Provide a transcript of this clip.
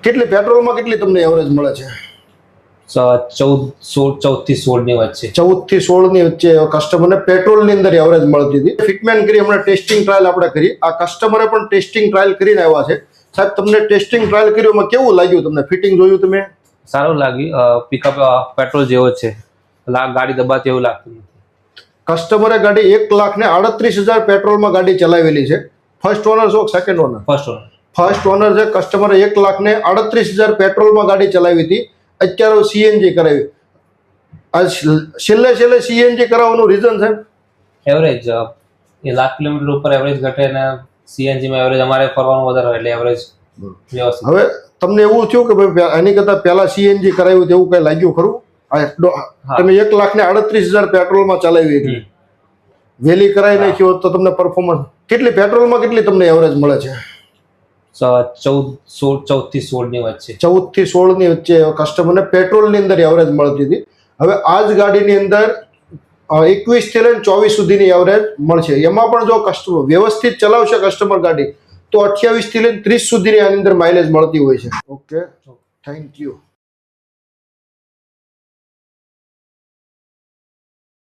કેટલી પેટ્રોલમાં કેટલી તમને એવરેજ મળે છે? 14 થી 16 ની વચ્ચે. 14 થી 16 ની વચ્ચે કસ્ટમરને પેટ્રોલની અંદર એવરેજ મળતી હતી. ફિટમેન કરી હમણાં ટેસ્ટિંગ ટ્રાયલ આપણે કરી. આ કસ્ટમરે પણ ટેસ્ટિંગ ટ્રાયલ કરીને આવ્યા છે. સાહેબ, તમને ટેસ્ટિંગ ટ્રાયલ કર્યું એમાં કેવું લાગ્યું? તમને ફિટિંગ જોયું તમે? સારું લાગ્યું. પિકઅપ પેટ્રોલ જેવો જ છે, ગાડી દબાતી એવું લાગતું નથી. કસ્ટમરે ગાડી 1,38,000 પેટ્રોલમાં ગાડી ચલાવેલી છે. ફર્સ્ટ ઓનર છો સેકન્ડ ઓનર? ફર્સ્ટ ઓનર છે. કસ્ટમરે 1,38,000 પેટ્રોલમાં ગાડી ચલાવી હતી. અત્યારે સીએનજી કરાવી. આ છેલ્લે સીએનજી કરાવવાનું રીઝન છે એવરેજ. એ 1,00,000 કિલોમીટર ઉપર એવરેજ ઘટે ને સીએનજી માં એવરેજ અમારે ફરવાનું વધારે હોય એટલે એવરેજ વ્યવસ્થિત. હવે તમને એવું થયું કે ભાઈ આની કરતા પહેલા સીએનજી કરાવ્યું તેવું કઈ લાગ્યું ખરું? તમે 1,38,000 પેટ્રોલમાં ચલાવી હતી, વેલી કરાવી નાખ્યો તો તમને પરફોર્મન્સ કેટલી પેટ્રોલમાં કેટલી તમને એવરેજ મળે છે? 14 થી 16 ની વચ્ચે. 14 થી 16 ની વચ્ચે કસ્ટમરને પેટ્રોલની અંદર એવરેજ મળતી હતી. હવે આ જ ગાડીની અંદર 21 થી લઈને 24 સુધીની એવરેજ મળશે. એમાં પણ જો કસ્ટમર વ્યવસ્થિત ચલાવશે કસ્ટમર ગાડી તો 28 થી લઈને 30 સુધીની આની અંદર માઇલેજ મળતી હોય છે. Okay, thank you.